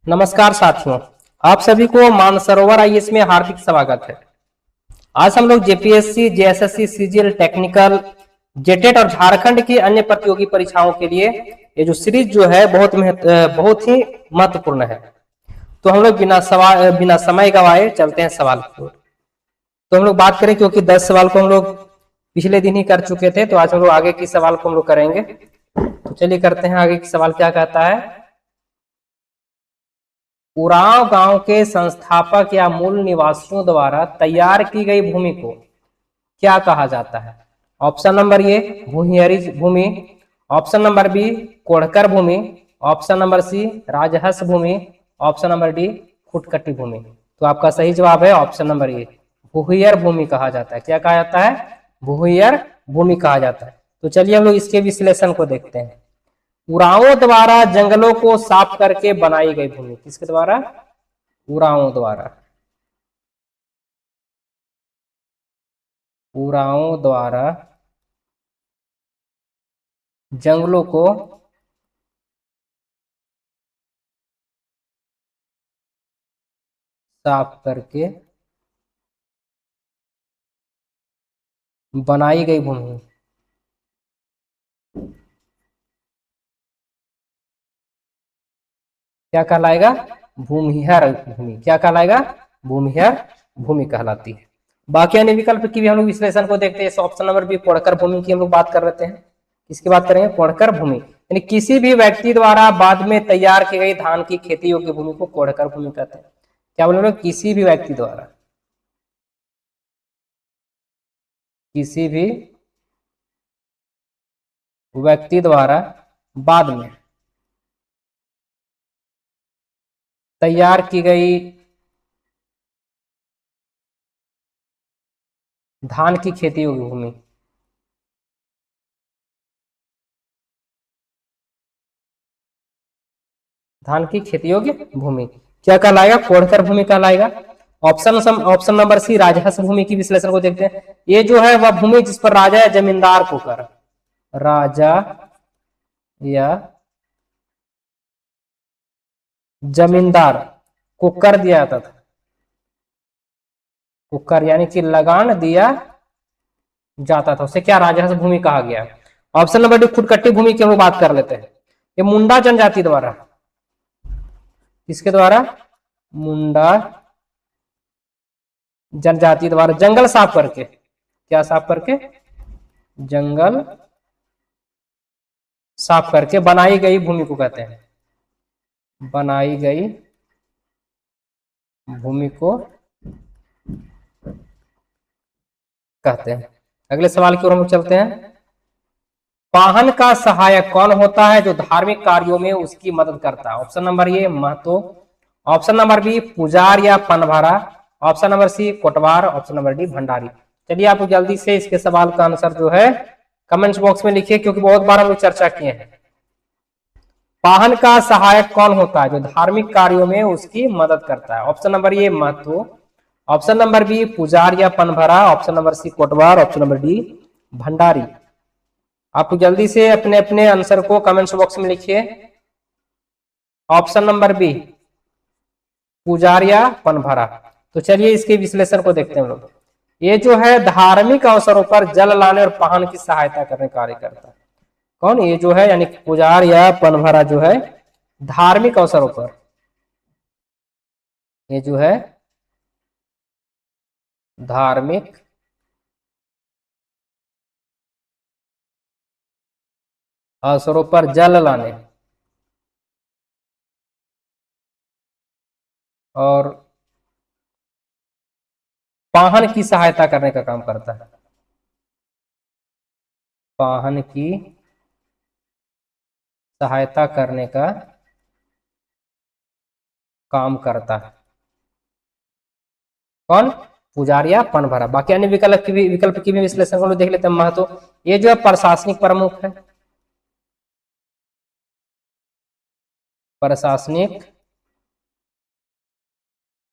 नमस्कार साथियों, आप सभी को मानसरोवर आईएएस में हार्दिक स्वागत है। आज हम लोग JPSC, JSSC, CGL, technical, JTET और झारखंड की अन्य प्रतियोगी परीक्षाओं के लिए ये जो सीरीज जो है बहुत ही महत्वपूर्ण है। तो हम लोग बिना समय गवाए चलते हैं सवाल की ओर। तो हम लोग बात करें, क्योंकि 10 सवाल को हम लोग पिछले दिन ही कर चुके थे, तो आज हम लोग आगे की सवाल को हम लोग करेंगे। तो चलिए करते हैं आगे की सवाल। क्या कहता है? उरांव गांव के संस्थापक या मूल निवासियों द्वारा तैयार की गई भूमि को क्या कहा जाता है? ऑप्शन नंबर ए भूहियरी भूमि, ऑप्शन नंबर बी कोढ़कर भूमि, ऑप्शन नंबर सी राजहंस भूमि, ऑप्शन नंबर डी खुटकटी भूमि। तो आपका सही जवाब है ऑप्शन नंबर ए, भूहियर भूमि कहा जाता है। क्या कहा जाता है? भूहियर भूमि कहा जाता है। तो चलिए हम लोग इसके विश्लेषण को देखते हैं। उरांवों द्वारा जंगलों को साफ करके बनाई गई भूमि, किसके द्वारा? उरांवों द्वारा। उरांवों द्वारा जंगलों को साफ करके बनाई गई भूमि। क्या कहलाएगा? भूमिहर भूमि। क्या कहलाएगा? भूमिहर भूमि कहलाती है। बाकी अन्य विकल्प की भी हम लोग विश्लेषण को देखते हैं। ऑप्शन नंबर बी कोढ़कर भूमि की हम लोग बात कर लेते हैं। किसकी बात करेंगे? कोढ़कर भूमि, यानी किसी भी व्यक्ति द्वारा बाद में तैयार की गई धान की खेती योग्य भूमि को कोढ़कर भूमि कहते हैं। क्या बोल रहे हैं? किसी भी व्यक्ति द्वारा, किसी भी व्यक्ति द्वारा बाद में तैयार की गई धान की खेती योग्य भूमि। धान की खेती योग्य भूमि क्या कहलाएगा? कोढ़कर भूमि कहलाएगा। ऑप्शन नंबर सी राजहंस भूमि की विश्लेषण को देखते हैं। ये जो है वह भूमि जिस पर राजा या जमींदार को कर, राजा या जमींदार को कर दिया जाता था। कुकर यानी कि लगान दिया जाता था, उसे क्या राजहंस भूमि कहा गया। ऑप्शन नंबर डी खुटकट्टी भूमि की हम बात कर लेते हैं। ये मुंडा जनजाति द्वारा, किसके द्वारा? मुंडा जनजाति द्वारा जंगल साफ करके, क्या साफ करके? जंगल साफ करके बनाई गई भूमि को कहते हैं। बनाई गई भूमि को कहते हैं। अगले सवाल की ओर हम चलते हैं। पाहन का सहायक कौन होता है जो धार्मिक कार्यों में उसकी मदद करता है? ऑप्शन नंबर ए महतो, ऑप्शन नंबर बी पुजार या पनभरा, ऑप्शन नंबर सी कोटवार, ऑप्शन नंबर डी भंडारी। चलिए आप जल्दी से इसके सवाल का आंसर जो है कमेंट्स बॉक्स में लिखिए, क्योंकि बहुत बार हम लोग चर्चा किए हैं। पाहन का सहायक कौन होता है जो धार्मिक कार्यों में उसकी मदद करता है? ऑप्शन नंबर ए महतो, ऑप्शन नंबर बी पुजार या पनभरा, ऑप्शन नंबर सी कोटवार, ऑप्शन नंबर डी भंडारी। आप जल्दी से अपने अपने आंसर को कमेंट्स बॉक्स में लिखिए। ऑप्शन नंबर बी पुजार या पनभरा। तो चलिए इसके विश्लेषण को देखते हैं हम लोग। ये जो है धार्मिक अवसरों पर जल लाने और पाहन की सहायता करने कार्य करता है। कौन? ये जो है यानी पुजार या पनभरा जो है धार्मिक अवसरों पर, ये जो है धार्मिक अवसरों पर जल लाने और पाहन की सहायता करने का काम करता है। पाहन की सहायता करने का काम करता है। कौन? पुजारिया पनभरा। बाकी अन्य विकल्प की भी विश्लेषण को देख लेते हैं। महतो ये जो है प्रशासनिक प्रमुख है, प्रशासनिक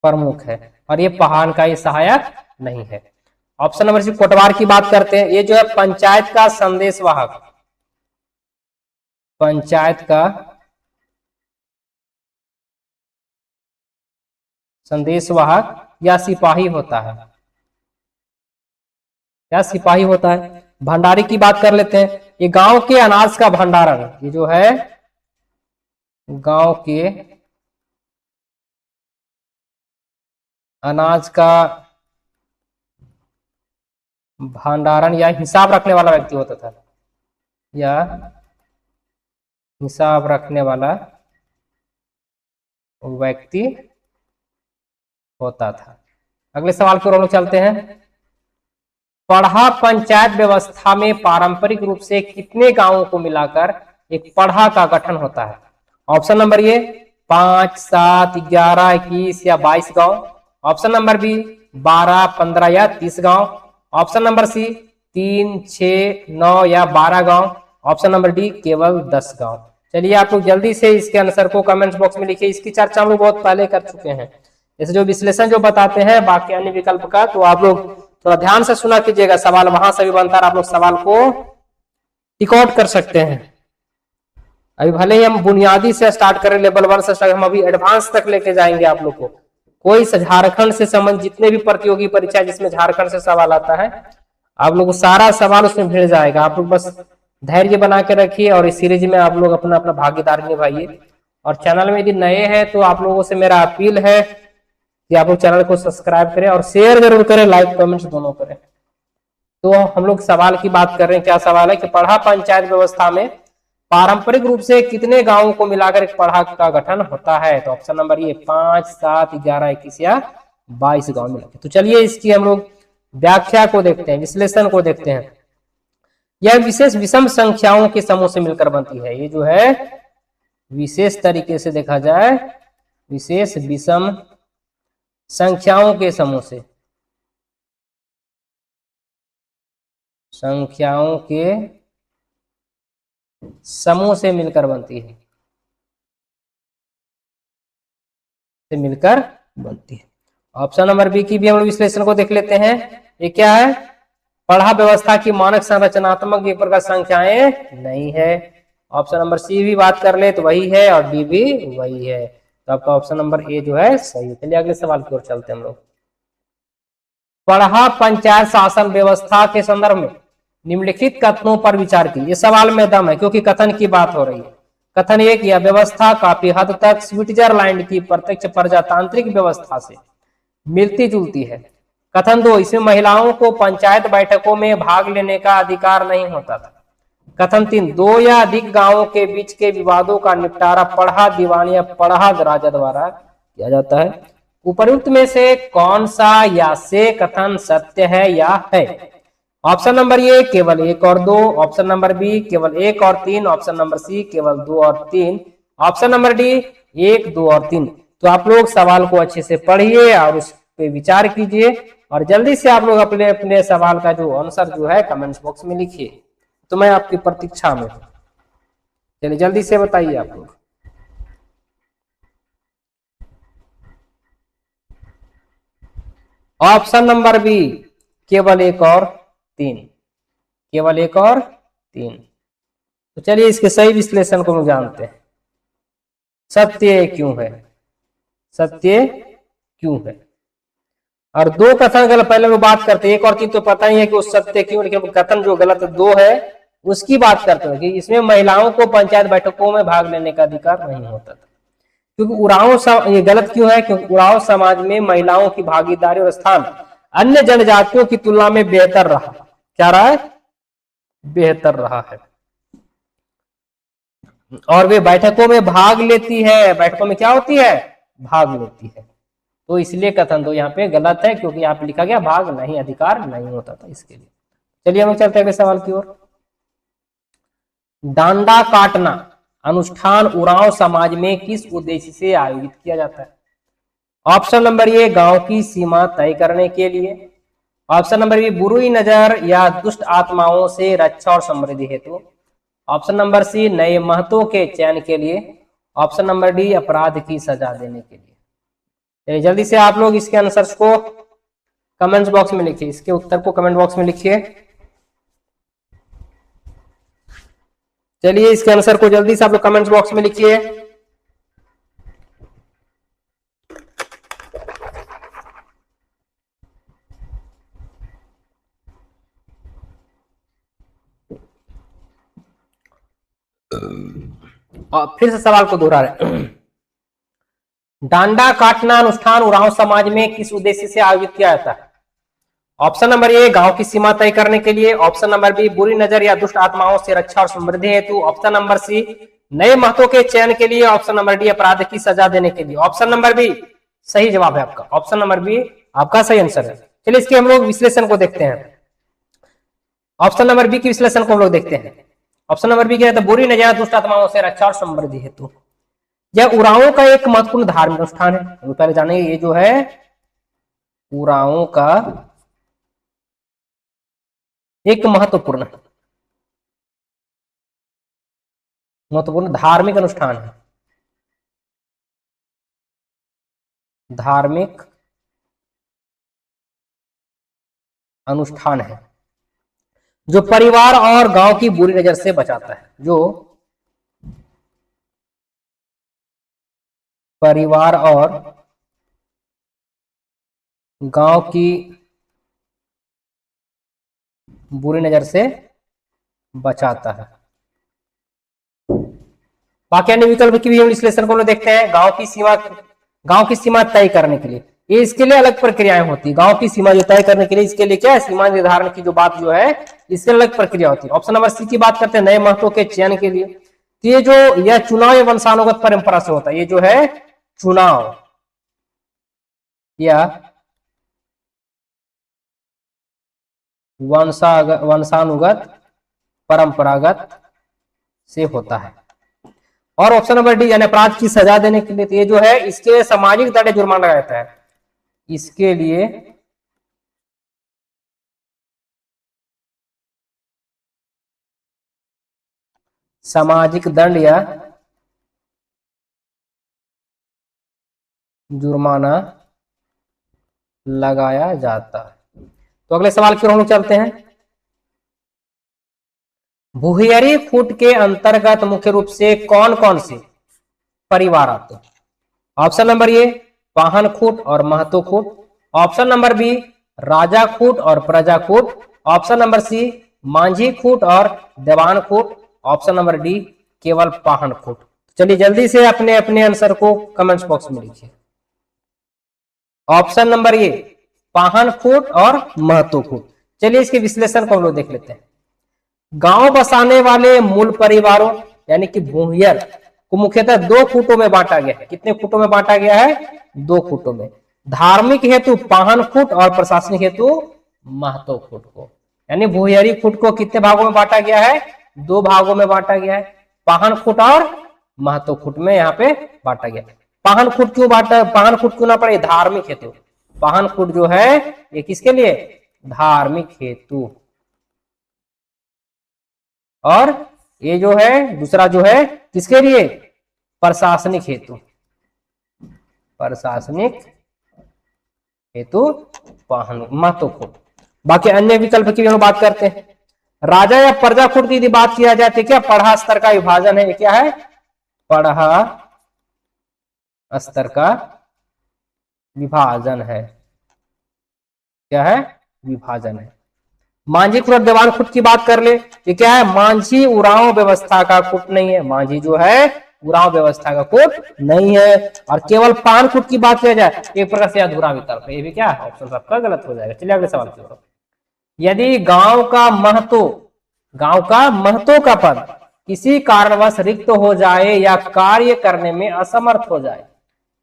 प्रमुख है, और ये पाहन का ही सहायक नहीं है। ऑप्शन नंबर सी कोटवार की बात करते हैं। ये जो है पंचायत का संदेशवाहक, पंचायत का संदेशवाहक या सिपाही होता है? क्या सिपाही होता है? भंडारी की बात कर लेते हैं। ये गांव के अनाज का भंडारण, ये जो है गांव के अनाज का भंडारण या हिसाब रखने वाला व्यक्ति होता था, या हिसाब रखने वाला व्यक्ति होता था। अगले सवाल की ओर हम लोग चलते हैं। पढ़ा पंचायत व्यवस्था में पारंपरिक रूप से कितने गांवों को मिलाकर एक पढ़ा का गठन होता है? ऑप्शन नंबर ए 5, 7, 11, 21 या 22 गांव। ऑप्शन नंबर बी 12, 15 या 30 गांव। ऑप्शन नंबर सी 3, 6, 9 या 12 गांव। ऑप्शन नंबर डी केवल 10 गांव। चलिए आप लोग जल्दी से इसके आंसर को कमेंट्स बॉक्स में लिखिए। इसकी चर्चा हम लोग बहुत पहले कर चुके हैं। जैसे जो विश्लेषण जो बताते हैं बाकी अन्य विकल्प का, तो आप लोग थोड़ा ध्यान से सुना कीजिएगा। सवाल वहां से भी बनता है, आप लोग सवाल को टिक आउट कर सकते हैं। अभी भले ही हम बुनियादी से स्टार्ट करें, लेवल 1 से स्टार्ट, हम अभी एडवांस तक लेके जाएंगे आप लोग को। कोई झारखंड से संबंधित जितने भी प्रतियोगी परीक्षा जिसमें झारखंड से सवाल आता है, आप लोग को सारा सवाल उसमें भिड़ जाएगा। आप लोग बस धैर्य बना के रखिए और इस सीरीज में आप लोग अपना अपना भागीदारी निभाइए। और चैनल में यदि नए हैं तो आप लोगों से मेरा अपील है कि आप लोग चैनल को सब्सक्राइब करें और शेयर जरूर करें, लाइक कमेंट्स दोनों करें। तो हम लोग सवाल की बात कर रहे हैं। क्या सवाल है कि पढ़ा पंचायत व्यवस्था में पारंपरिक रूप से कितने गांवों को मिलाकर एक पढ़ा का गठन होता है? तो ऑप्शन नंबर ये 5, 7, 11, 21 या 22 गांव मिलाकर। तो चलिए इसकी हम लोग व्याख्या को देखते हैं, विश्लेषण को देखते हैं। यह विशेष विषम संख्याओं के समूह से मिलकर बनती है। ये जो है विशेष तरीके से देखा जाए, विशेष विषम संख्याओं के समूह से, संख्याओं के समूह से मिलकर बनती है, से मिलकर बनती है। ऑप्शन नंबर बी की भी हम लोग विश्लेषण को देख लेते हैं। ये क्या है? पढ़ा व्यवस्था की मानक संरचनात्मक एक प्रकार संख्याएं नहीं है। ऑप्शन नंबर सी भी बात कर ले तो वही है और डी भी वही है। तो आपका ऑप्शन नंबर ए जो है सही है। चलिए अगले सवाल की ओर चलते हैं हम लोग। पढ़ा पंचायत शासन व्यवस्था के संदर्भ में निम्नलिखित कथनों पर विचार कीजिए। ये सवाल में दम है क्योंकि कथन की बात हो रही है। कथन एक, यह व्यवस्था काफी हद तक स्विट्जरलैंड की प्रत्यक्ष प्रजातांत्रिक व्यवस्था से मिलती जुलती है। कथन 2, इसमें महिलाओं को पंचायत बैठकों में भाग लेने का अधिकार नहीं होता था। कथन 3, 2 या अधिक गांवों के बीच के विवादों का निपटारा पढ़ा दीवान या पढ़ा राजा द्वारा किया जाता है। उपर्युक्त में से कौन सा या से कथन सत्य है या है? ऑप्शन नंबर ए केवल 1 और 2। ऑप्शन नंबर बी केवल 1 और 3। ऑप्शन नंबर सी केवल 2 और 3। ऑप्शन नंबर डी 1, 2 और 3। तो आप लोग सवाल को अच्छे से पढ़िए और उस पे विचार कीजिए और जल्दी से आप लोग अपने अपने सवाल का जो आंसर जो है कमेंट्स बॉक्स में लिखिए। तो मैं आपकी प्रतीक्षा में हूं। चलिए जल्दी से बताइए आप लोग। ऑप्शन नंबर बी केवल 1 और 3, केवल 1 और 3। तो चलिए इसके सही विश्लेषण को हम जानते हैं। सत्य क्यों है? सत्य क्यों है? और 2 कथन गलत, पहले वो बात करते हैं 1 और 3 तो पता ही है कि वो सत्य क्यों, लेकिन कथन जो गलत 2 है उसकी बात करते हैं कि इसमें महिलाओं को पंचायत बैठकों में भाग लेने का अधिकार नहीं होता था। क्योंकि उरांव, ये गलत क्यों है? क्योंकि उरांव समाज में महिलाओं की भागीदारी और स्थान अन्य जनजातियों की तुलना में बेहतर रहा। क्या रहा है? बेहतर रहा है। और वे बैठकों में भाग लेती है। बैठकों में क्या होती है? भाग लेती है। तो इसलिए कथन 2 यहाँ पे गलत है क्योंकि यहाँ पे लिखा गया भाग नहीं, अधिकार नहीं होता था इसके लिए। चलिए हम चलते हैं अगले सवाल की ओर। डांडा काटना अनुष्ठान उरांव समाज में किस उद्देश्य से आयोजित किया जाता है? ऑप्शन नंबर ए गांव की सीमा तय करने के लिए। ऑप्शन नंबर बी बुरी नजर या दुष्ट आत्माओं से रक्षा और समृद्धि हेतु। ऑप्शन नंबर सी नए महतों के चयन के लिए। ऑप्शन नंबर डी अपराध की सजा देने के लिए। जल्दी से आप लोग इसके आंसर्स को कमेंट्स बॉक्स में लिखिए, इसके उत्तर को कमेंट बॉक्स में लिखिए। चलिए इसके आंसर को जल्दी से आप लोग कमेंट्स बॉक्स में लिखिए। और फिर से सवाल को दोहरा रहे। डांडा काटना अनुष्ठान उरांव समाज में किस उद्देश्य से आयोजित किया जाता है? ऑप्शन नंबर ए गांव की सीमा तय करने के लिए, ऑप्शन नंबर बी बुरी नजर या दुष्ट आत्माओं से रक्षा और समृद्धि हेतु, ऑप्शन नंबर सी नए महतों के चयन के लिए, ऑप्शन नंबर डी अपराध की सजा देने के लिए। ऑप्शन नंबर बी सही जवाब है आपका, ऑप्शन नंबर बी आपका सही आंसर है। चलिए इसके हम लोग विश्लेषण को देखते हैं। ऑप्शन नंबर बी के विश्लेषण को हम लोग देखते हैं। ऑप्शन नंबर बी क्या है? बुरी नजर दुष्ट आत्माओं से रक्षा और समृद्धि हेतु। यह उरांवों का एक महत्वपूर्ण धार्मिक अनुष्ठान है। तो पहले जाने ये जो है उरांवों का एक महत्वपूर्ण धार्मिक अनुष्ठान है। धार्मिक अनुष्ठान है जो परिवार और गांव की बुरी नजर से बचाता है। जो परिवार और गांव की बुरी नजर से बचाता है। बाकी अन्य विकल्प की भी हम विश्लेषण को देखते हैं। गांव की सीमा तय करने के लिए ये इसके लिए अलग प्रक्रियाएं होती है। गांव की सीमा जो तय करने के लिए इसके लिए क्या है? सीमा निर्धारण की जो बात जो है इसके अलग प्रक्रिया होती है। ऑप्शन नंबर सी की बात करते हैं नए महत्वों के चयन के लिए। तो ये जो यह चुनाव या वंशानुगत परंपरा से होता है। ये जो है चुनाव या वंशानुगत परंपरागत से होता है। और ऑप्शन नंबर डी यानी अपराध की सजा देने के लिए। तो ये जो है इसके सामाजिक दंड जुर्माना रहता है। इसके लिए सामाजिक दंड या जुर्माना लगाया जाता है। तो अगले सवाल की ओर हम लोग चलते हैं। भुहियरी फूट के अंतर्गत मुख्य रूप से कौन कौन से परिवार आते हैं? ऑप्शन नंबर ए पाहन खूट और महतो खूट, ऑप्शन नंबर बी राजा खूट और प्रजा खूट, ऑप्शन नंबर सी मांझी खूट और देवान खूट, ऑप्शन नंबर डी केवल पाहन खूट। चलिए जल्दी से अपने अपने आंसर को कमेंट्स बॉक्स में लिखिए। ऑप्शन नंबर ए पाहन खूट और महतो खूट। चलिए इसके विश्लेषण को हम लोग देख लेते हैं। गांव बसाने वाले मूल परिवारों यानी कि भूहियर को मुख्यतः दो खूटों में बांटा गया है। कितने खूटों में बांटा गया है? दो खूटों में। धार्मिक हेतु पाहन खूट और प्रशासनिक हेतु महतो खूट को, यानी भूहियरी खूट को कितने भागों में बांटा गया है? दो भागों में बांटा गया है। पाहन खूट और महतो खूट में यहाँ पे बांटा गया। पाहन खूट क्यों बांटा? पाहन खूट क्यों ना पड़े? धार्मिक हेतु। पाहन खूट जो है ये किसके लिए? धार्मिक हेतु। और ये जो है दूसरा जो है किसके लिए? प्रशासनिक हेतु। प्रशासनिक हेतु पाहन महतो खूट। बाकी अन्य विकल्प की हम बात करते हैं। राजा या प्रजा खूट की यदि बात किया जाए तो क्या पढ़ा स्तर का विभाजन है? क्या है? पढ़ा स्तर का विभाजन है। क्या है? विभाजन है। मांझी खूट और देवान खूट की बात कर ले, ये क्या है? मांझी उरांव व्यवस्था का खूट नहीं है। मांझी जो है उरांव व्यवस्था का खूट नहीं है। और केवल पान खूट की बात किया जाए एक प्रकार से अधूरा विकल्प है। ये भी क्या है? ऑप्शन सबका गलत हो जाएगा। चलिए अगले सवाल की ओर। यदि गांव का महतो का पद किसी कारणवश रिक्त हो जाए या कार्य करने में असमर्थ हो जाए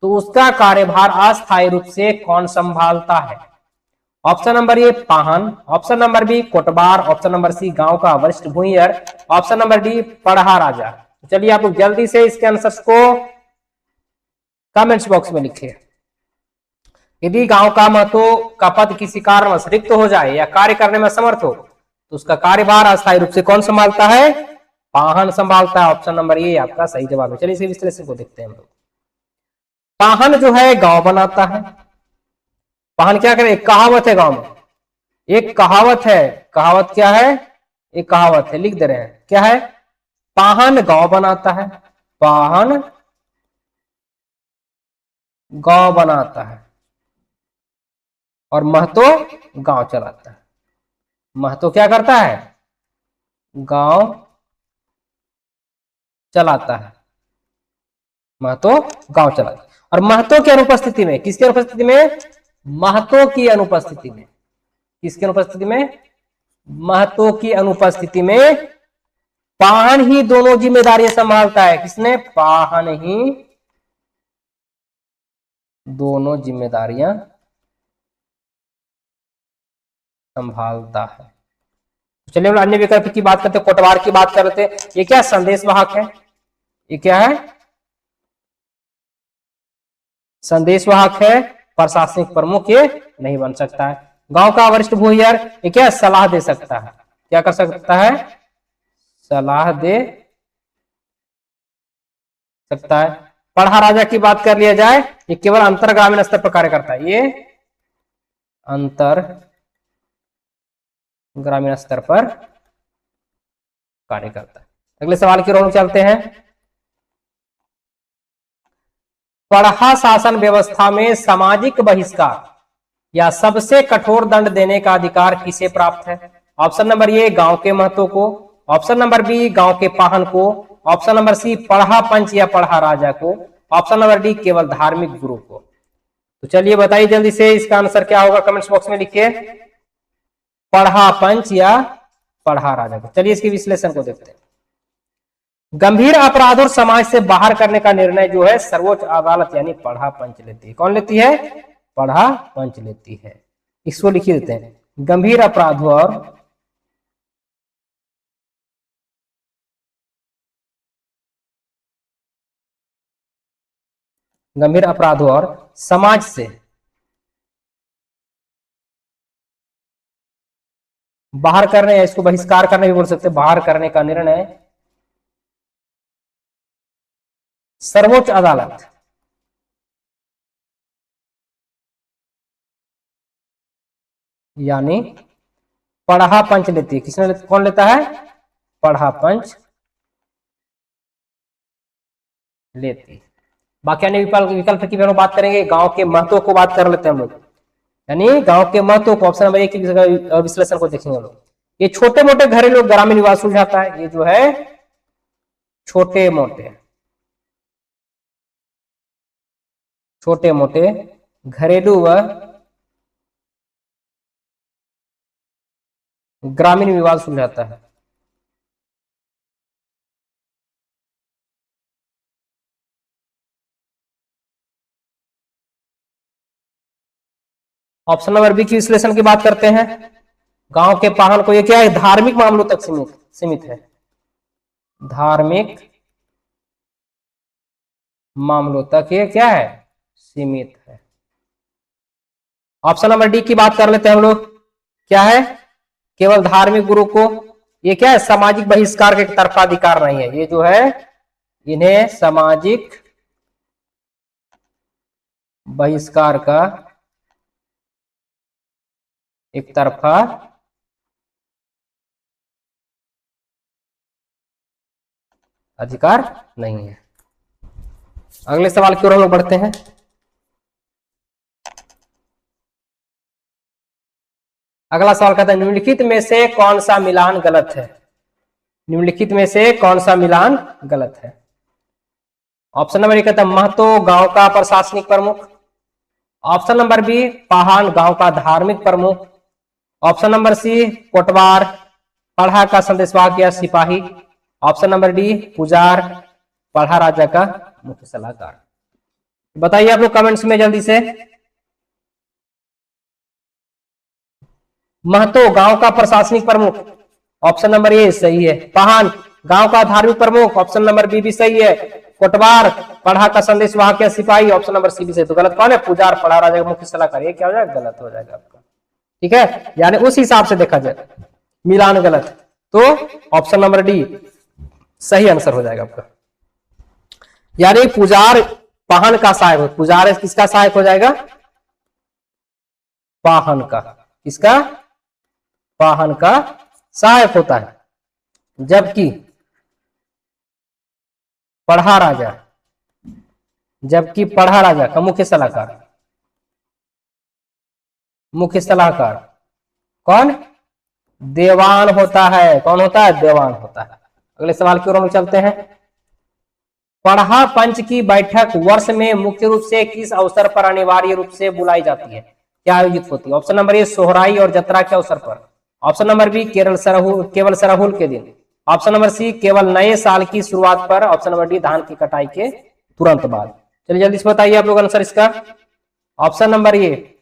तो उसका कार्यभार अस्थायी रूप से कौन संभालता है? ऑप्शन नंबर ए पाहन, ऑप्शन नंबर बी कोटबार, ऑप्शन नंबर सी गांव का वरिष्ठ भूइयर, ऑप्शन नंबर डी पढ़ा राजा। चलिए आप लोग जल्दी से इसके आंसर्स को कमेंट्स बॉक्स में लिखिए। यदि गांव का महतो का पद किसी कारणवश रिक्त हो जाए या कार्य करने में असमर्थ हो तो उसका कार्यभार अस्थायी रूप से कौन संभालता है? पाहन संभालता है। ऑप्शन नंबर ए आपका सही जवाब है। चलिए इसे विश्लेषण को देखते हैं हम लोग। पाहन जो है गांव बनाता है। पाहन क्या करे? एक कहावत है गांव में, एक कहावत है। कहावत क्या है? एक कहावत है, लिख दे रहे हैं। क्या है? पाहन गांव बनाता है। पाहन गांव बनाता है और महतो गांव चलाता है। महतो क्या करता है? गांव चलाता है, महतो गांव चलाता है। और महतो की अनुपस्थिति में, किसकी अनुपस्थिति में? महतो की अनुपस्थिति में, किसकी अनुपस्थिति में? महतो की अनुपस्थिति में पाहन ही दोनों जिम्मेदारियां संभालता है। किसने? पाहन ही दोनों जिम्मेदारियां संभालता है। चलिए हम अन्य विकल्प की बात करते हैं, कोटवार की बात कर रहे थे। ये क्या? संदेश वाहक है। ये क्या है? संदेश वाहक है। प्रशासनिक प्रमुख ये नहीं बन सकता है। गांव का वरिष्ठ भूमिहार, ये क्या? सलाह दे सकता है। क्या कर सकता है? सलाह दे सकता है। पढ़ा राजा की बात कर लिया जाए, ये केवल अंतर ग्रामीण स्तर पर कार्य करता है। ये अंतर ग्रामीण स्तर पर कार्य करता है। अगले सवाल की ओर चलते हैं। पढ़ा शासन व्यवस्था में सामाजिक बहिष्कार या सबसे कठोर दंड देने का अधिकार किसे प्राप्त है? ऑप्शन नंबर ए गांव के महतो को, ऑप्शन नंबर बी गांव के पाहन को, ऑप्शन नंबर सी पढ़ा पंच या पढ़ा राजा को, ऑप्शन नंबर डी केवल धार्मिक गुरु को। तो चलिए बताइए जल्दी से, इसका आंसर क्या होगा? कमेंट्स बॉक्स में लिखिए, पढ़ा पंच या पढ़ा राजा को। चलिए इसके विश्लेषण को देखते हैं। गंभीर अपराध और समाज से बाहर करने का निर्णय जो है सर्वोच्च अदालत यानी पढ़ा पंच लेती है। कौन लेती है? पढ़ा पंच लेती है। इसको लिखी देते हैं, गंभीर अपराध और समाज से बाहर करने, या इसको बहिष्कार करने भी बोल सकते हैं, बाहर करने का निर्णय सर्वोच्च अदालत यानी पढ़ा पंच लेती है। किसने कौन लेता है? पढ़ा पंच लेती है। बाकी अन्य विकल्प की हम बात करेंगे। गांव के महत्व को बात कर लेते हैं हम लोग, यानी गांव के महत्व को। ऑप्शन नंबर एक के विश्लेषण को देखेंगे हम लोग। ये छोटे मोटे घरेलू ग्रामीण विवाद सुलझाता है। ये जो है छोटे मोटे घरेलू व ग्रामीण विवाद सुलझाता है। ऑप्शन नंबर बी की विश्लेषण की बात करते हैं। गांव के पाहन को, ये क्या है? धार्मिक मामलों तक सीमित है। धार्मिक मामलों तक ये क्या है? सीमित है। ऑप्शन नंबर डी की बात कर लेते हैं हम लोग। क्या है? केवल धार्मिक गुरु को। ये क्या है? सामाजिक बहिष्कार का एक तरफा अधिकार नहीं है। ये जो है इन्हें सामाजिक बहिष्कार का एक तरफा अधिकार नहीं है। अगले सवाल की ओर हम लोग बढ़ते हैं। अगला सवाल कहता है, निम्नलिखित में से कौन सा मिलान गलत है? निम्नलिखित में से कौन सा मिलान गलत है? ऑप्शन नंबर ए कहता है महतो गांव का प्रशासनिक प्रमुख, ऑप्शन नंबर बी पाहन गांव का धार्मिक प्रमुख, ऑप्शन नंबर सी कोटवार पढ़ा का संदेशवाहक या सिपाही, ऑप्शन नंबर डी पुजार पढ़ा राजा का मुख्य सलाहकार। बताइए आप लोग कमेंट्स में जल्दी से। महतो गांव का प्रशासनिक प्रमुख, ऑप्शन नंबर ए सही है। पाहन गांव का धार्मिक प्रमुख, ऑप्शन नंबर बी भी सही है। कोटवार पढ़ा का संदेशवाहक या सिपाही, ऑप्शन नंबर सी भी सही। तो गलत कौन है? पुजार पढ़ा राजा का मुख्य सलाहकार। ये क्या हो जाएगा? गलत हो जाएगा आपका। ठीक है, यानी उस हिसाब से देखा जाए मिलान गलत, तो ऑप्शन नंबर डी सही आंसर हो जाएगा आपका। यानी पुजार पाहन का सहायक हो, पुजार किसका सहायक हो जाएगा? पाहन का। किसका? पाहन का सहायक होता है, जबकि पढ़ा राजा का मुख्य सलाहकार कौन? देवान होता है। कौन होता है? देवान होता है। अगले सवाल की ओर हम चलते हैं। पढ़ा पंच की बैठक वर्ष में मुख्य रूप से किस अवसर पर अनिवार्य रूप से बुलाई जाती है, क्या आयोजित होती है? ऑप्शन नंबर ए सोहराई और जत्रा के अवसर पर, ऑप्शन नंबर बी केवल सरहुल के दिन, ऑप्शन नंबर सी केवल नए साल की शुरुआत पर, ऑप्शन नंबर डी धान की कटाई के तुरंत बाद। चलिए जल्दी से बताइए आप लोग आंसर इसका। ऑप्शन नंबर ए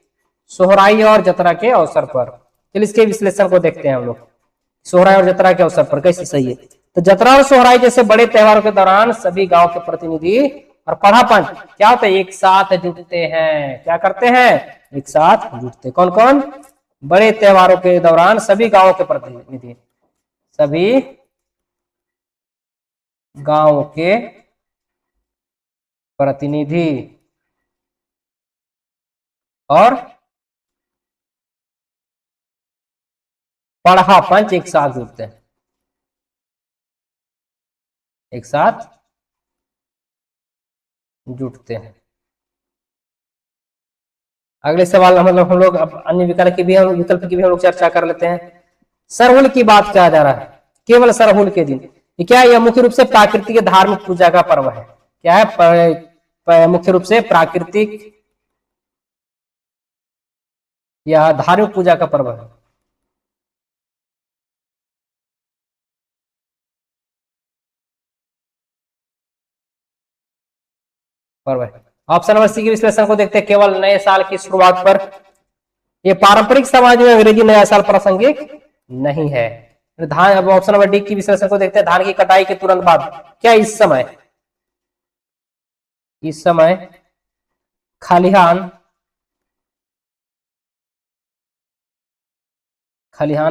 सोहराई और जत्रा के अवसर पर। चलिए इसके विश्लेषण को देखते हैं हम लोग, सोहराई और जत्रा के अवसर पर कैसे सही है। तो जत्रा और सोहराई जैसे बड़े त्योहारों के दौरान सभी गांव के प्रतिनिधि और पढ़ा पंच क्या होता है, एक साथ जुटते हैं। क्या करते हैं? एक साथ जुटते। कौन कौन? बड़े त्योहारों के दौरान सभी गांवों के प्रतिनिधि, सभी गांव के प्रतिनिधि और पढ़ा पंच एक साथ जुटते हैं, एक साथ जुटते हैं। अगले सवाल मतलब हम लोग अब अन्य विकल्प की भी हम लोग चर्चा कर लेते हैं। सरहुल की बात किया जा रहा है, केवल सरहुल के दिन। ये क्या है? यह मुख्य रूप से प्राकृतिक धार्मिक पूजा का पर्व है। क्या है? मुख्य रूप से प्राकृतिक या धार्मिक पूजा का पर्व है। पर्व है। ऑप्शन नंबर सी के विश्लेषण को देखते हैं, केवल नए साल की शुरुआत पर। ये पारंपरिक समाज में अंग्रेजी नया साल प्रासंगिक नहीं है। धान, अब ऑप्शन नंबर डी की विश्लेषण को देखते हैं, धान की कटाई के तुरंत बाद। क्या इस समय खलिहान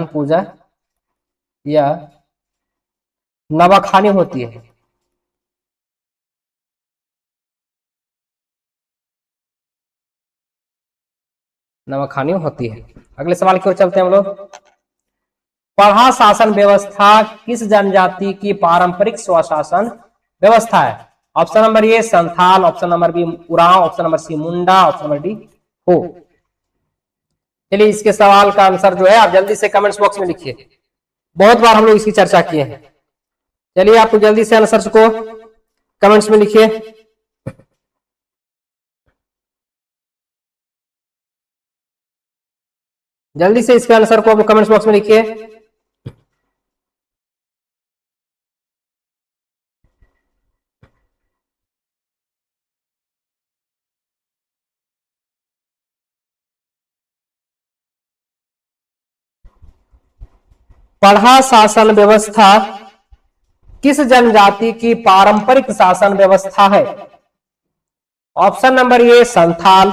पूजा या नवाखानी होती है? नवाखानी होती है। अगले सवाल की ओर चलते हैं हम लोग। पढ़ा शासन व्यवस्था किस जनजाति की पारंपरिक स्वशासन व्यवस्था है? Option number A Santhal, option number B Oraon, option number C Munda, option number D Ho. चलिए इसके सवाल का आंसर जो है आप जल्दी से कमेंट्स बॉक्स में लिखिए। बहुत बार हम लोग इसकी चर्चा किए हैं। चलिए आप जल्दी से आंसर को कमेंट्स में लिखिए। जल्दी से इसके आंसर को कमेंट्स बॉक्स में लिखिए। पढ़ा शासन व्यवस्था किस जनजाति की पारंपरिक शासन व्यवस्था है? Option number A Santhal,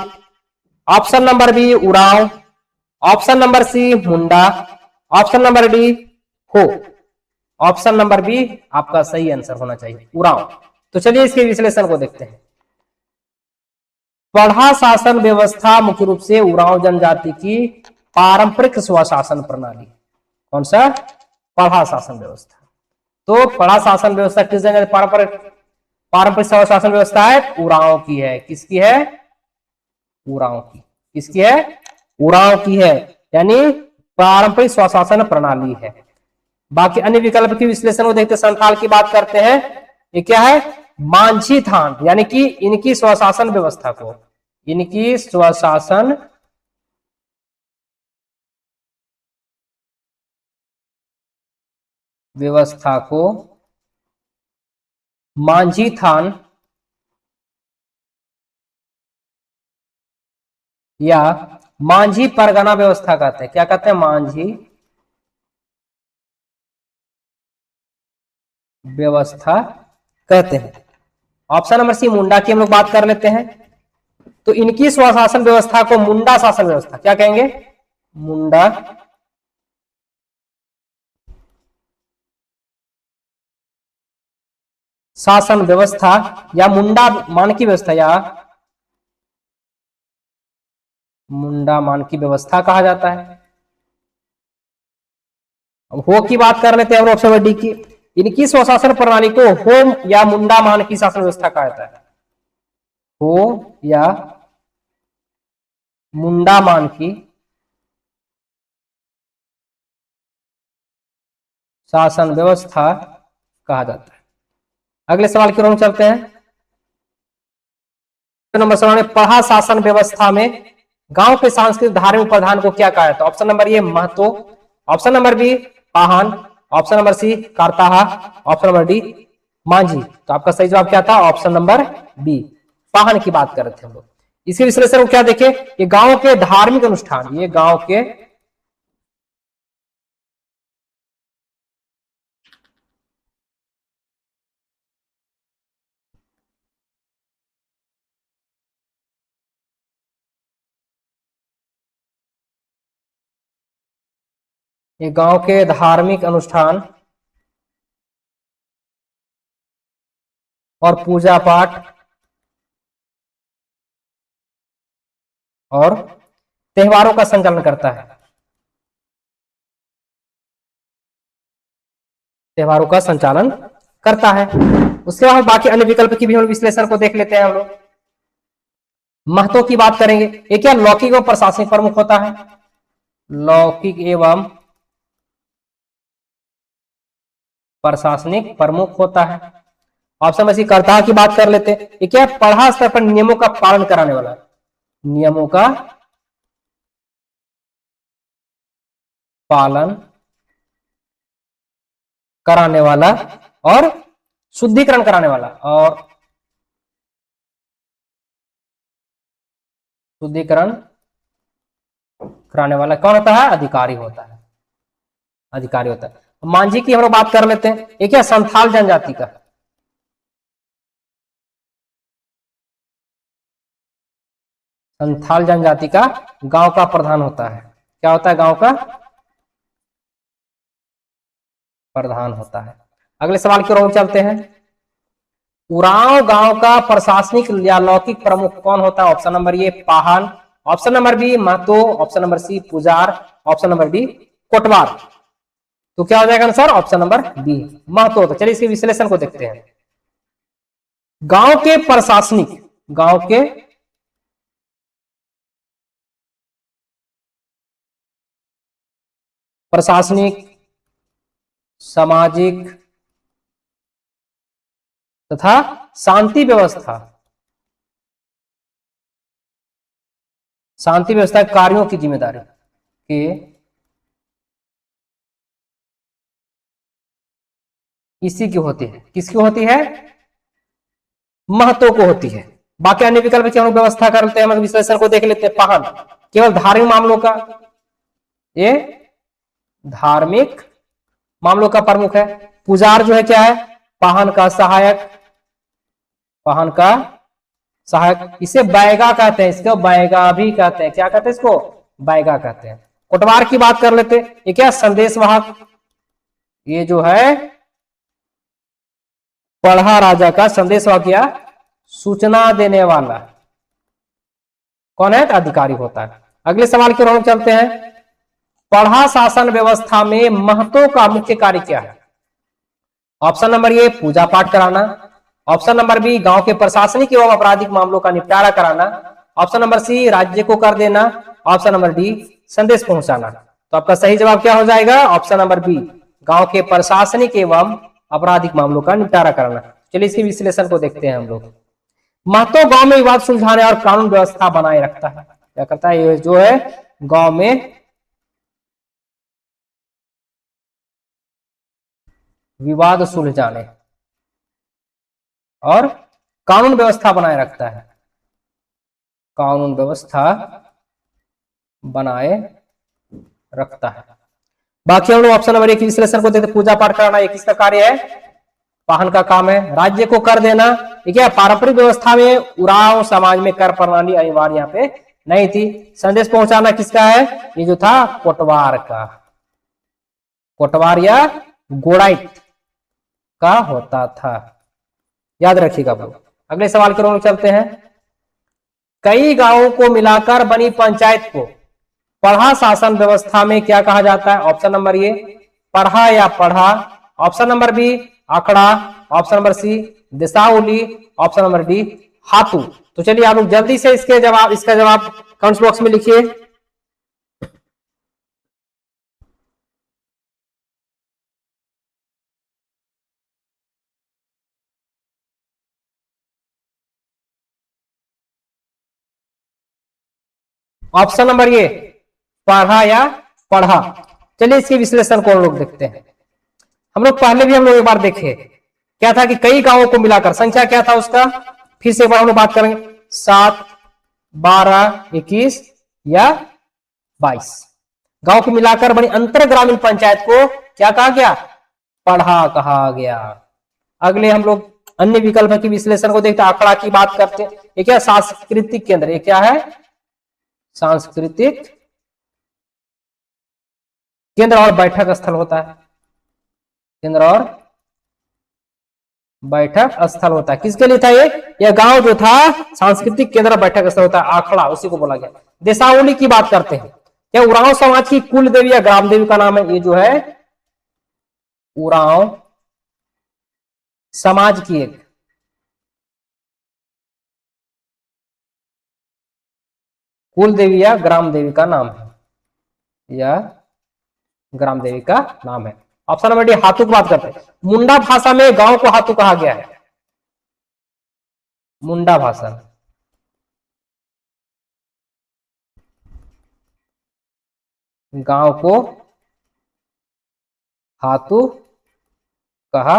option number B Oraon, option number C Munda, option number D Ho. Option number B आपका सही आंसर होना चाहिए, उरांव। तो चलिए इसके विश्लेषण को देखते हैं। पढ़ा शासन व्यवस्था मुख्य रूप से उरांव जनजाति की पारंपरिक स्वशासन प्रणाली। कौन सा? पढ़ा शासन व्यवस्था। तो पढ़ा शासन व्यवस्था किस जनजाति पारंपरिक स्वशासन व्यवस्था है? उरांव की है। किसकी है? उरांव की। किसकी है? उरांव की है, यानी पारंपरिक स्वशासन प्रणाली है। बाकी अन्य विकल्प की विश्लेषण को देखते संथाल की बात करते हैं। ये क्या है? मांझी थान, यानी कि इनकी स्वशासन व्यवस्था को, इनकी स्वशासन व्यवस्था को मांझी थान या मांझी परगना व्यवस्था कहते हैं। क्या कहते हैं? मांझी व्यवस्था कहते हैं। ऑप्शन नंबर सी मुंडा की हम लोग बात कर लेते हैं। तो इनकी स्वशासन व्यवस्था को मुंडा शासन व्यवस्था क्या कहेंगे? मुंडा शासन व्यवस्था या मुंडा मानकी व्यवस्था या मुंडा मानकी व्यवस्था कहा जाता है। अब हो की बात कर लेते हैं ऑप्शन नंबर डी की। इनकी स्वशासन प्रणाली को होम या मुंडा मानकी शासन व्यवस्था कहा जाता है। हो या मुंडा मानकी शासन व्यवस्था कहा जाता है। अगले सवाल की ओर हम चलते हैं। नंबर सवाल में पढ़ा शासन व्यवस्था में गांव के सांस्कृतिक धार्मिक प्रधान को क्या कहा जाता है? ऑप्शन नंबर ए महतो, ऑप्शन नंबर बी पाहन, ऑप्शन नंबर सी करताहा, ऑप्शन नंबर डी मांझी। तो आपका सही जवाब क्या था? ऑप्शन नंबर बी, पाहन की बात कर रहे थे हम लोग। इसके विश्लेषण को क्या देखें, ये गांव के धार्मिक अनुष्ठान, ये गांव के धार्मिक अनुष्ठान और पूजा पाठ और त्योहारों का संचालन करता है, त्योहारों का संचालन करता है। उसके बाद बाकी अन्य विकल्प की भी हम विश्लेषण को देख लेते हैं हम लोग। महत्व की बात करेंगे, ये क्या लौकिक एवं प्रशासनिक प्रमुख होता है? लौकिक एवं प्रशासनिक प्रमुख होता है। ऑप्शन में कर्ता की बात कर लेते हैं, ये क्या पढ़ा स्तर पर नियमों का पालन कराने वाला, नियमों का पालन कराने वाला और शुद्धिकरण कराने वाला, और शुद्धिकरण कराने वाला कौन होता है? अधिकारी होता है, अधिकारी होता है। मांझी की हम लोग बात कर लेते हैं, ये क्या संथाल जनजाति का, संथाल जनजाति का गांव का प्रधान होता है। क्या होता है? गांव का प्रधान होता है। अगले सवाल की ओर चलते हैं। उरांव गांव का प्रशासनिक या लौकिक प्रमुख कौन होता है? ऑप्शन नंबर ए पाहन, ऑप्शन नंबर बी महतो, ऑप्शन नंबर सी पुजार, ऑप्शन नंबर डी कोटवार। तो क्या हो जाएगा आंसर? ऑप्शन नंबर बी महतो। तो चलिए इसके विश्लेषण को देखते हैं। गांव के प्रशासनिक, गांव के प्रशासनिक, सामाजिक तथा शांति व्यवस्था, शांति व्यवस्था कार्यों की जिम्मेदारी के किसी की होती है, किसकी होती है? महतो को होती है। बाकी अन्य विकल्प की हम व्यवस्था करते हैं, विश्लेषण को देख लेते हैं। पाहन केवल धार्मिक मामलों का, ये धार्मिक मामलों का प्रमुख है। पुजार जो है क्या है? पाहन का सहायक, पाहन का सहायक, इसे बैगा कहते हैं, इसको बैगा भी कहते हैं। क्या कहते हैं इसको? बैगा कहते हैं। कोटवार की बात कर लेते हैं, ये क्या संदेशवाहक, ये जो है पढ़ा राजा का संदेशवाहक या सूचना देने वाला कौन है? अधिकारी होता है। अगले सवाल की ओर हम चलते हैं। पढ़ा शासन व्यवस्था में महत्व का मुख्य कार्य क्या है? ऑप्शन नंबर ए पूजा पाठ कराना, ऑप्शन नंबर बी गांव के प्रशासनिक एवं आपराधिक मामलों का निपटारा कराना, ऑप्शन नंबर सी राज्य को कर देना, ऑप्शन नंबर डी संदेश पहुंचाना। तो आपका सही जवाब क्या हो जाएगा? ऑप्शन नंबर बी गांव के प्रशासनिक एवं आपराधिक मामलों का निपटारा कराना। चलिए इसके विश्लेषण को देखते हैं हम लोग। महत्व गांव में विवाद सुलझाने और कानून व्यवस्था बनाए रखता है। क्या करता है? ये जो है गांव में विवाद सुलझाने और कानून व्यवस्था बनाए रखता है, कानून व्यवस्था बनाए रखता है। बाकी हम लोग ऑप्शन नंबर एक विश्लेषण को देखते, पूजा पाठ कराना ये किसका कार्य है? पाहन का काम है। राज्य को कर देना, ठीक है, पारंपरिक व्यवस्था में उरांव समाज में कर प्रणाली अनिवार्य यहाँ पे नहीं थी। संदेश पहुंचाना किसका है? ये जो था कोटवार का, कोटवार या गोड़ाइट का होता था, याद रखिएगा आप लोग। अगले सवाल की ओर चलते हैं। कई गांवों को मिलाकर बनी पंचायत को पढ़ा शासन व्यवस्था में क्या कहा जाता है? ऑप्शन नंबर ए पढ़ा या पढ़ा, ऑप्शन नंबर बी आंकड़ा, ऑप्शन नंबर सी दिशावली, ऑप्शन नंबर डी हाथू। तो चलिए आप लोग जल्दी से इसका जवाब कमेंट बॉक्स में लिखिए। ऑप्शन नंबर ये पढ़ा या पढ़ा। चलिए इसके विश्लेषण को हम लोग देखते हैं। हम लोग पहले भी हम लोग एक बार देखे क्या था कि कई गांवों को मिलाकर संख्या क्या था उसका, फिर से एक बार हम लोग बात करेंगे, 7, 12, 21 या 22 गांव को मिलाकर बनी अंतर ग्रामीण पंचायत को क्या कहा गया, पढ़ा कहा गया। अगले हम लोग अन्य विकल्प की विश्लेषण को देखते हैं, आंकड़ा की बात करते हैं। ये क्या, सांस्कृतिक केंद्र, ये क्या है, सांस्कृतिक केंद्र और बैठक स्थल होता है, केंद्र और बैठक स्थल होता है। किसके लिए था ये, यह गांव जो था सांस्कृतिक केंद्र बैठक स्थल होता है, आंकड़ा उसी को बोला गया। देशावली की बात करते हैं, यह उरांव समाज की कुल देवी या ग्राम देवी का नाम है, ये जो है उरांव समाज की एक कुल देवी या ग्राम देवी का नाम है, या ग्राम देवी का नाम है। ऑप्शन नंबर डी, हाथू की बात करते हैं। मुंडा भाषा में गांव को हाथू कहा गया है, मुंडा भाषा, गांव को हाथू कहा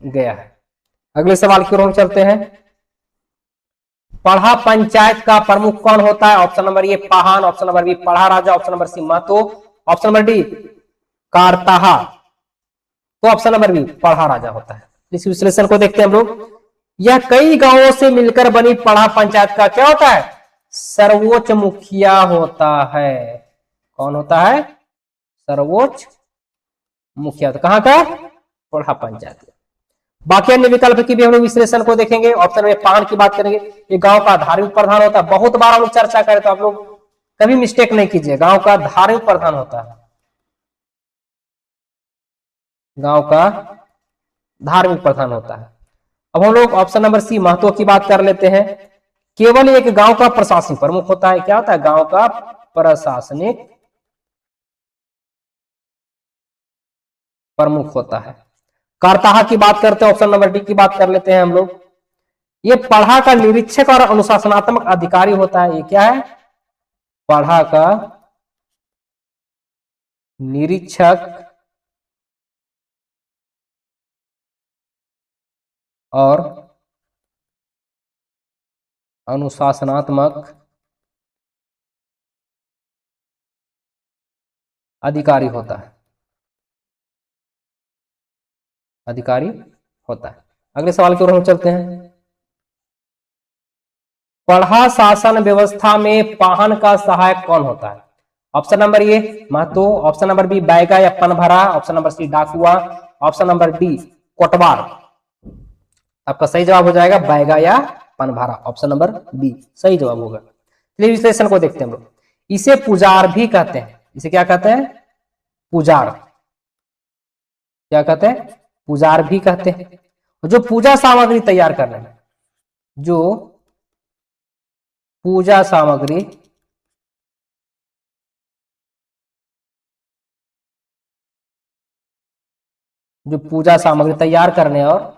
गया है। अगले सवाल की ओर हम चलते हैं। पढ़ा पंचायत का प्रमुख कौन होता है, ऑप्शन नंबर ए पाहन, ऑप्शन नंबर बी पढ़ा राजा, ऑप्शन नंबर सी महतो, ऑप्शन नंबर डी कारताहा, तो ऑप्शन नंबर बी पढ़ा राजा होता है। इस विश्लेषण को देखते हैं हम लोग। यह कई गांवों से मिलकर बनी पढ़ा पंचायत का क्या होता है, सर्वोच्च मुखिया होता है। कौन होता है, सर्वोच्च मुखिया, तो कहां का, पढ़ा पंचायत। बाकी अन्य विकल्प की भी हम लोग विश्लेषण को देखेंगे। ऑप्शन में पाहन की बात करेंगे, ये गांव का धार्मिक प्रधान होता है, बहुत बार हम लोग चर्चा करें तो आप लोग कभी मिस्टेक नहीं कीजिए, गांव का धार्मिक प्रधान होता है, गांव का धार्मिक प्रधान होता है। अब हम लोग ऑप्शन नंबर सी महतो की बात कर लेते हैं। केवल एक गांव का प्रशासनिक प्रमुख होता है, क्या होता है, गांव का प्रशासनिक प्रमुख होता है। कारताहा की बात करते हैं, ऑप्शन नंबर डी की बात कर लेते हैं हम लोग। ये पढ़ा का निरीक्षक और अनुशासनात्मक अधिकारी होता है, ये क्या है, पढ़ा का निरीक्षक और अनुशासनात्मक अधिकारी होता है, अधिकारी होता है। अगले सवाल की ओर हम चलते हैं। पढ़ा शासन व्यवस्था में पाहन का सहायक कौन होता है, ऑप्शन नंबर ए महतो, ऑप्शन नंबर बी बैगा या पनभरा, ऑप्शन नंबर सी डाकुआ, ऑप्शन नंबर डी कोटवार। आपका सही जवाब हो जाएगा बैगा या पनभरा, ऑप्शन नंबर बी सही जवाब होगा। चलिए विश्लेषण को देखते हैं हम लोग। इसे पुजार भी कहते हैं, इसे क्या कहते हैं, पुजार, क्या कहते हैं, पुजार भी कहते हैं। जो पूजा सामग्री तैयार करने में, जो पूजा सामग्री जो पूजा सामग्री तैयार करने और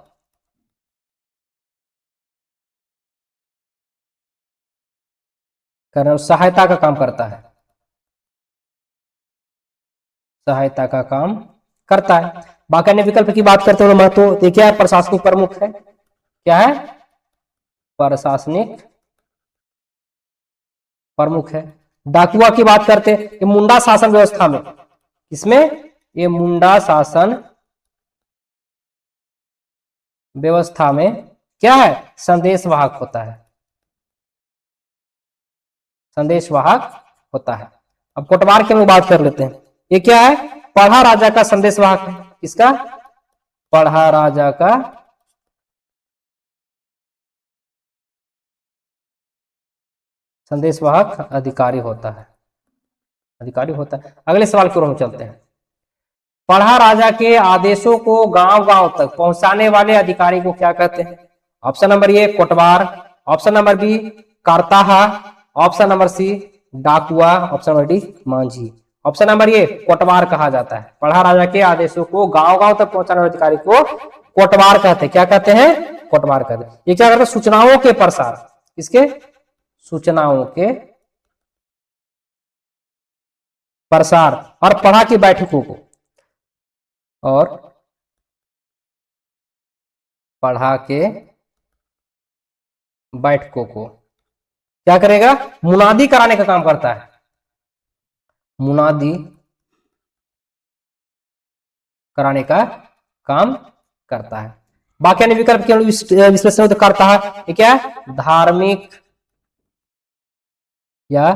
सहायता का काम करता है, सहायता का काम करता है। बाकी अन्य विकल्प की बात करते हैं महतो, तो क्या है, प्रशासनिक प्रमुख है, क्या है, प्रशासनिक प्रमुख है। डाकुआ की बात करते हैं, ये मुंडा शासन व्यवस्था में, इसमें ये मुंडा शासन व्यवस्था में क्या है, संदेशवाहक होता है, संदेशवाहक होता है। अब कोटवार की हम बात कर लेते हैं, ये क्या है, पढ़ा राजा का संदेशवाहक है, किसका, पढ़ा राजा का संदेशवाहक अधिकारी होता है, अधिकारी होता है। अगले सवाल की ओर हम चलते हैं। पढ़ा राजा के आदेशों को गांव गांव तक पहुंचाने वाले अधिकारी को क्या कहते हैं, ऑप्शन नंबर ए कोटवार, ऑप्शन नंबर बी कारताहा, ऑप्शन नंबर सी डाकुआ, ऑप्शन नंबर डी मांझी। ऑप्शन नंबर ए कोटवार कहा जाता है। पढ़ा राजा के आदेशों को गांव गांव तक पहुंचाने वाले अधिकारी को कोटवार कहते हैं, क्या कहते हैं, कोटवार कहते हैं। ये क्या करते हैं, सूचनाओं के प्रसार, इसके सूचनाओं के प्रसार, और पढ़ा की बैठकों को, और पढ़ा के बैठकों को क्या करेगा, मुनादी कराने का काम करता है, मुनादी कराने का काम करता है। बाकी अन्य विकल्प के विश्लेषण करता है, ये क्या है, धार्मिक या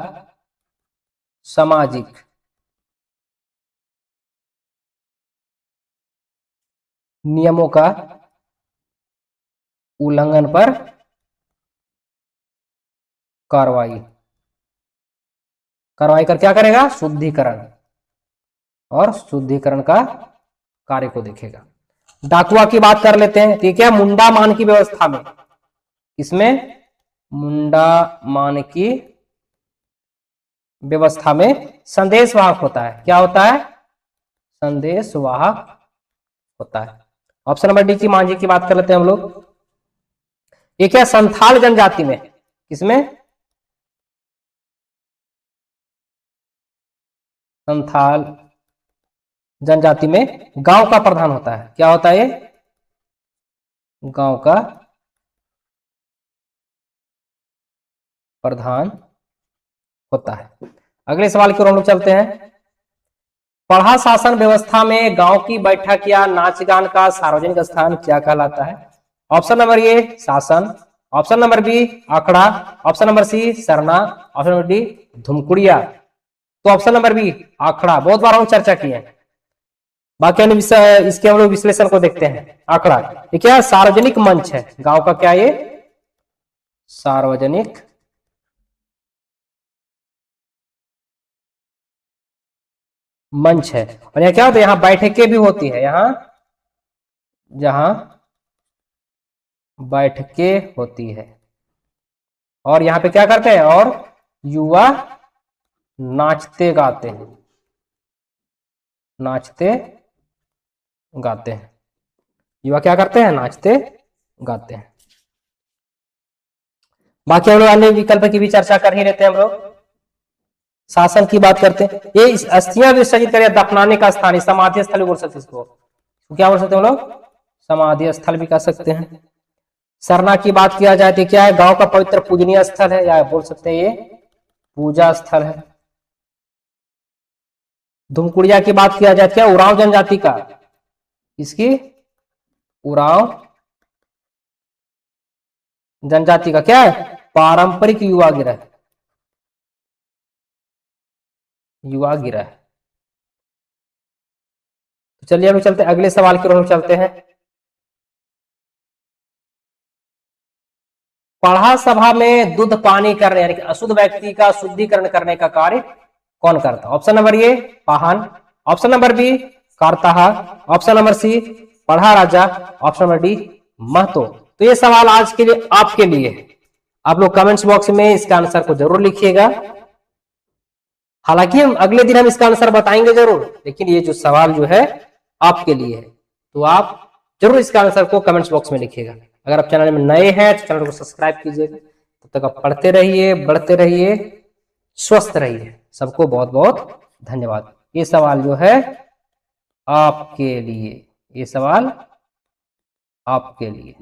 सामाजिक नियमों का उल्लंघन पर कार्रवाई, कार्रवाई कर क्या करेगा, शुद्धिकरण, और शुद्धिकरण का कार्य को देखेगा। डाकुआ की बात कर लेते हैं, ठीक है। मुंडा मान की व्यवस्था में, इसमें मुंडा मान की व्यवस्था में संदेशवाहक होता है, क्या होता है, संदेशवाहक होता है। ऑप्शन नंबर डी की मांझी की बात कर लेते हैं हम लोग। ये क्या, संथाल जनजाति में, किसमें, संथाल जनजाति में गांव का प्रधान होता है, क्या होता है ये, गांव का प्रधान होता है। अगले सवाल की ओर हम लोग चलते हैं। पढ़ा शासन व्यवस्था में गांव की बैठक या नाच गान का सार्वजनिक स्थान क्या कहलाता है। ऑप्शन नंबर ए शासन, ऑप्शन नंबर बी आखड़ा, ऑप्शन नंबर सी सरना, ऑप्शन नंबर डी धुमकुड़िया। तो ऑप्शन नंबर बी आखड़ा, बहुत बार हम चर्चा किए हैं। बाकी अन्य इसके हम लोग विश्लेषण को देखते हैं। आखड़ा ये क्या है, सार्वजनिक मंच है, गांव का क्या, ये सार्वजनिक मंच है। और यहाँ क्या होता है, यहाँ बैठकें भी होती है, यहाँ जहां बैठकें होती है, और यहाँ पे क्या करते हैं, और युवा नाचते गाते हैं, नाचते गाते हैं, युवा क्या करते हैं, नाचते गाते हैं। बाकी हम लोग अन्य विकल्प की भी चर्चा कर ही रहते हैं हम लोग। शासन की बात करते हैं, ये अस्थियां विसर्जित करें दफनाने का स्थान, समाधि स्थल भी बोल सकते हैं इसको, तो क्या बोल सकते हैं हम लोग, समाधि स्थल भी कह सकते हैं। सरना की बात किया जाए तो क्या है, गांव का पवित्र पूजनीय स्थल है, या बोल सकते हैं ये पूजा स्थल है। धुमकुड़िया की बात किया जाए क्या, उरांव जनजाति का, इसकी उरांव जनजाति का क्या है, पारंपरिक युवा गिरह, युवा गिरह। तो चलिए हम चलते हैं अगले सवाल की ओर हम चलते हैं। पढ़ा सभा में दूध पानी करने यानी कि अशुद्ध व्यक्ति का शुद्धिकरण करने का कार्य कौन करता है। ऑप्शन नंबर ए पाहन, ऑप्शन नंबर बी कारताहा, ऑप्शन नंबर सी पढ़ा राजा, ऑप्शन नंबर डी महतो। तो ये सवाल आज के लिए आपके लिए है, आप लोग कमेंट्स बॉक्स में इसका आंसर को जरूर लिखिएगा। हालांकि हम अगले दिन हम इसका आंसर बताएंगे जरूर, लेकिन ये जो सवाल जो है आपके लिए है, तो आप जरूर इसका आंसर को कमेंट्स बॉक्स में लिखिएगा। अगर आप चैनल में नए हैं तो चैनल को सब्सक्राइब कीजिएगा। तब तक आप पढ़ते रहिए, बढ़ते रहिए, स्वस्थ रहिए। सबको बहुत बहुत धन्यवाद। ये सवाल जो है आपके लिए, ये सवाल आपके लिए।